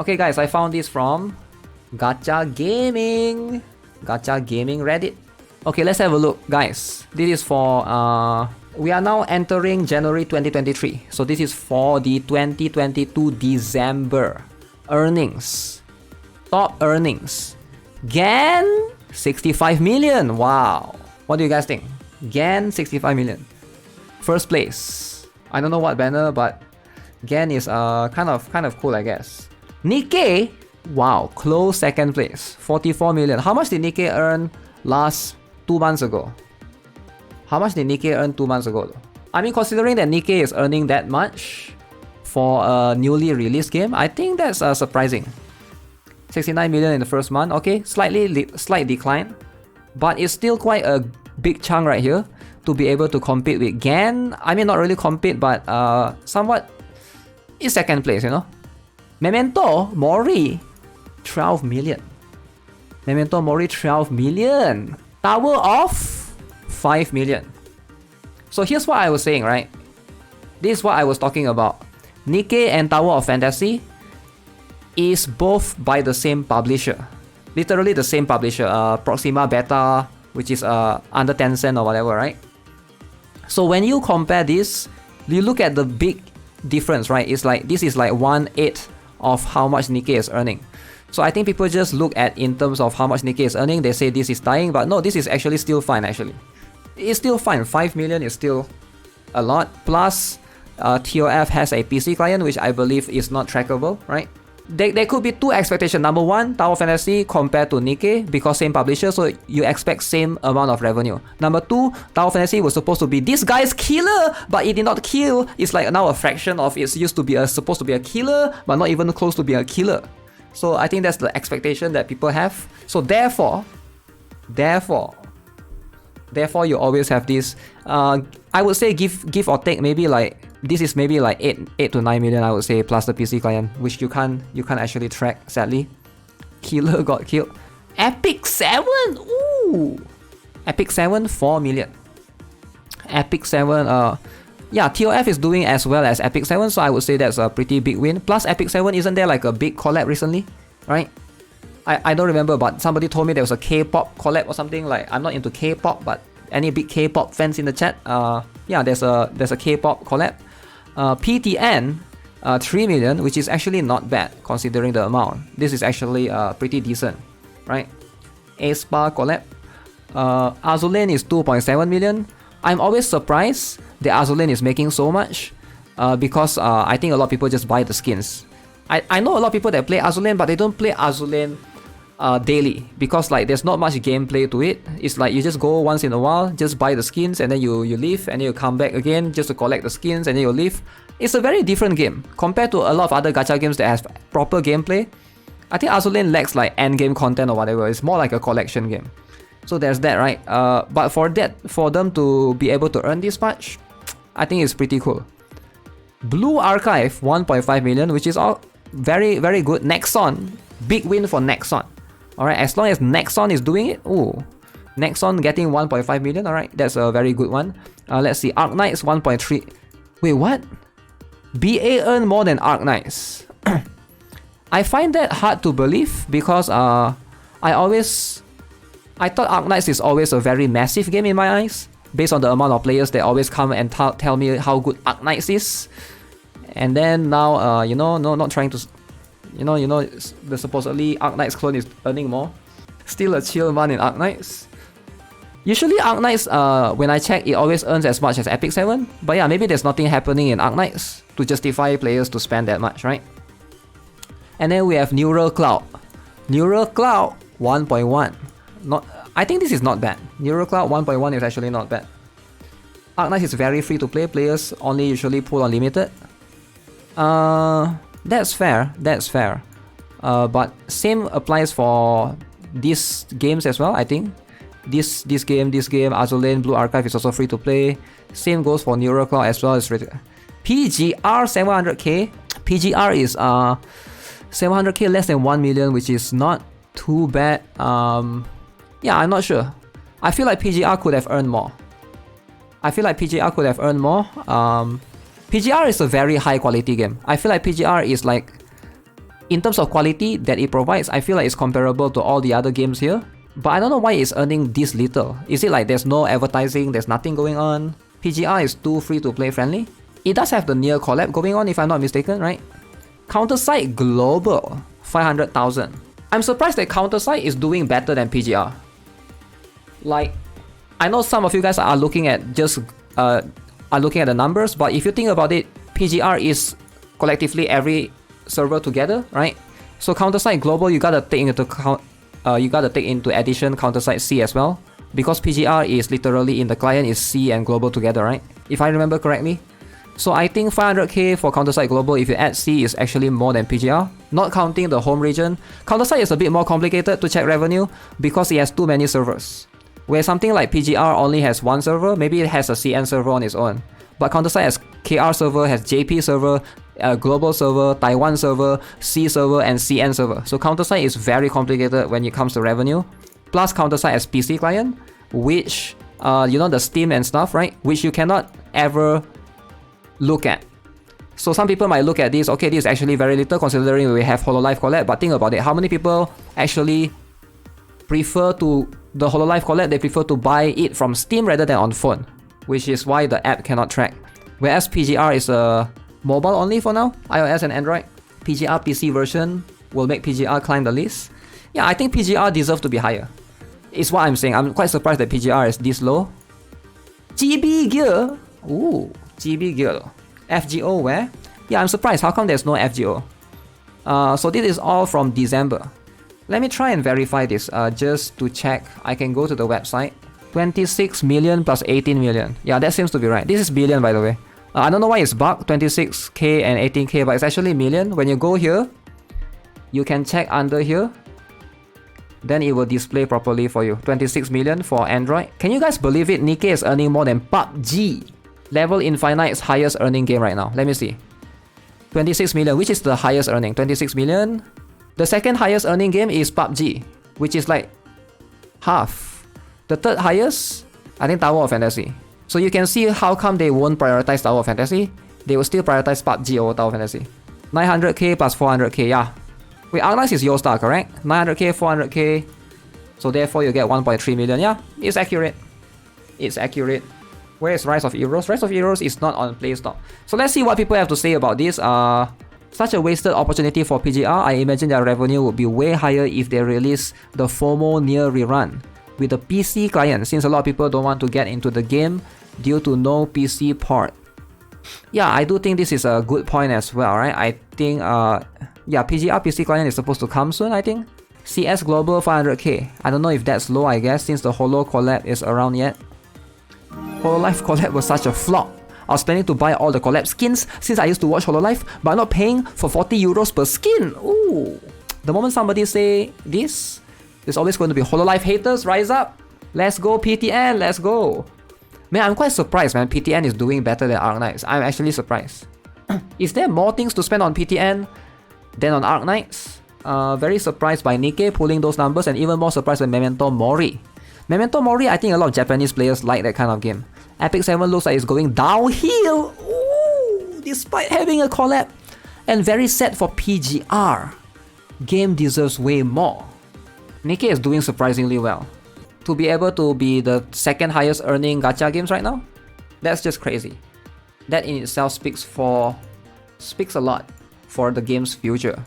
Okay guys, I found this from Gacha Gaming. Gacha Gaming Reddit. Okay, let's have a look guys. This is for we are now entering January 2023. So this is for the 2022 December earnings. Top earnings. GAN 65 million. Wow. What do you guys think? GAN 65 million. First place. I don't know what banner, but GAN is kind of cool, I guess. Nikke, wow, close second place, 44 million. How much did Nikke earn last 2 months ago? How much did Nikke earn 2 months ago? I mean, considering that Nikke is earning that much for a newly released game, I think that's surprising. 69 million in the first month. Okay, slight decline, but it's still quite a big chunk right here to be able to compete with GAN. I mean, not really compete, but somewhat is second place, you know. Memento Mori, 12 million. Memento Mori, 12 million. Tower of 5 million. So here's what I was saying, right? This is what I was talking about. Nikke and Tower of Fantasy is both by the same publisher. Literally the same publisher, Proxima Beta, which is under Tencent or whatever, right? So when you compare this, you look at the big difference, right? It's like this is like 1/8 of how much Nikke is earning. So I think people just look at in terms of how much Nikke is earning, they say this is dying, but no, this is actually still fine actually. It's still fine. 5 million is still a lot. Plus, TOF has a PC client, which I believe is not trackable, right? There could be two expectations. Number one, Tower Fantasy compared to Nikke, because same publisher, so you expect same amount of revenue. Number two, Tower Fantasy was supposed to be this guy's killer, but it did not kill. It's like now a fraction of it's used to be supposed to be a killer, but not even close to being a killer. So I think that's the expectation that people have. So therefore, you always have this. I would say give or take, maybe like this is maybe like 8 to 9 million, I would say, plus the PC client, which you can't actually track, sadly. Killer got killed. Epic 7, ooh, Epic 7, 4 million. Epic 7, yeah, TOF is doing as well as Epic 7, so I would say that's a pretty big win. Plus Epic 7, isn't there like a big collab recently, right? I don't remember, but somebody told me there was a K-pop collab or something. Like, I'm not into K-pop, but any big K-pop fans in the chat, yeah, there's a K-pop collab. PTN, 3 million, which is actually not bad considering the amount. This is actually pretty decent, right? aespa collab. Azulane is 2.7 million. I'm always surprised that Azulane is making so much because I think a lot of people just buy the skins. I know a lot of people that play Azulane, but they don't play Azulane daily, because like there's not much gameplay to it. It's like you just go once in a while, just buy the skins, and then you leave, and then you come back again just to collect the skins, and then you leave. It's a very different game compared to a lot of other gacha games that has proper gameplay. I think Azulane lacks like end game content or whatever. It's more like a collection game. So there's that, right? But for them to be able to earn this much, I think it's pretty cool. Blue Archive, 1.5 million, which is all very, very good. Nexon, big win for Nexon. Alright, as long as Nexon is doing it, ooh, Nexon getting 1.5 million, alright, that's a very good one. Let's see, Arknights 1.3. Wait, what? BA earned more than Arknights. I find that hard to believe because I thought Arknights is always a very massive game in my eyes, based on the amount of players that always come and tell me how good Arknights is. And then now, not trying to, the supposedly Arknights clone is earning more. Still a chill one in Arknights. Usually Arknights, when I check, it always earns as much as Epic 7. But yeah, maybe there's nothing happening in Arknights to justify players to spend that much, right? And then we have Neural Cloud. Neural Cloud 1.1. I think this is not bad. Neural Cloud 1.1 is actually not bad. Arknights is very free to play. Players only usually pull unlimited. That's fair. But same applies for these games as well, I think. This game, Azulane, Blue Archive is also free to play. Same goes for Neural Cloud as well. PGR 700k. PGR is 700k less than 1 million, which is not too bad. Yeah, I'm not sure. I feel like PGR could have earned more. PGR is a very high quality game. I feel like PGR is like in terms of quality that it provides, I feel like it's comparable to all the other games here. But I don't know why it's earning this little. Is it like there's no advertising, there's nothing going on? PGR is too free to play friendly. It does have the near collab going on if I'm not mistaken, right? Counter Side Global, 500,000. I'm surprised that Counter Side is doing better than PGR. Like, I know some of you guys are looking at the numbers, but if you think about it, PGR is collectively every server together, right? So Counter Side Global, you gotta take into addition Counter Side C as well, because PGR is literally in the client is C and Global together, right? If I remember correctly. So I think 500k for Counter Side Global, if you add C, is actually more than PGR. Not counting the home region. Counter Side is a bit more complicated to check revenue because it has too many servers. Where something like PGR only has one server, maybe it has a CN server on its own. But Counter Side has KR server, has JP server, Global server, Taiwan server, C server, and CN server. So Counter Side is very complicated when it comes to revenue. Plus Counter Side has PC client, which, you know, the Steam and stuff, right? Which you cannot ever look at. So some people might look at this, okay, this is actually very little considering we have HoloLive collab, but think about it, how many people actually prefer to the HoloLive collab, they prefer to buy it from Steam rather than on phone, which is why the app cannot track. Whereas PGR is mobile only for now, iOS and Android. PGR PC version will make PGR climb the list. Yeah, I think PGR deserves to be higher. It's what I'm saying. I'm quite surprised that PGR is this low. GB Gear. Ooh, GB Gear. FGO where? Yeah, I'm surprised. How come there's no FGO? So this is all from December. Let me try and verify this just to check. I can go to the website. 26 million plus 18 million. Yeah, that seems to be right. This is billion, by the way. I don't know why it's bugged, 26k and 18k, but it's actually million. When you go here, you can check under here. Then it will display properly for you. 26 million for Android. Can you guys believe it? Nikke is earning more than PUBG. Level Infinite's highest earning game right now. Let me see. 26 million, which is the highest earning? 26 million. The second highest earning game is PUBG, which is like half. The third highest, I think Tower of Fantasy. So you can see how come they won't prioritize Tower of Fantasy. They will still prioritize PUBG over Tower of Fantasy. 900k plus 400k, yeah. Wait, Arknights is your star, correct? 900k, 400k. So therefore you get 1.3 million. Yeah, it's accurate. It's accurate. Where is Rise of Heroes? Rise of Heroes is not on Play Store. So let's see what people have to say about this. Such a wasted opportunity for PGR. I imagine their revenue would be way higher if they release the FOMO Near rerun with the PC client, since a lot of people don't want to get into the game due to no PC port. Yeah, I do think this is a good point as well, right? I think, yeah, PGR PC client is supposed to come soon, I think. CS Global 500k. I don't know if that's low, I guess, since the Holo collab is around yet. HoloLive collab was such a flop. I was planning to buy all the collab skins since I used to watch HoloLive, but I'm not paying for 40 euros per skin. Ooh. The moment somebody say this, there's always going to be HoloLive haters. Rise up. Let's go PTN. Let's go. Man, I'm quite surprised, man. PTN is doing better than Arknights. I'm actually surprised. Is there more things to spend on PTN than on Arknights? Very surprised by Nikke pulling those numbers, and even more surprised by Memento Mori. Memento Mori, I think a lot of Japanese players like that kind of game. Epic 7 looks like it's going downhill. Ooh, despite having a collab. And very sad for PGR. Game deserves way more. Nikke is doing surprisingly well. To be able to be the second highest earning gacha games right now, that's just crazy. That in itself speaks a lot for the game's future.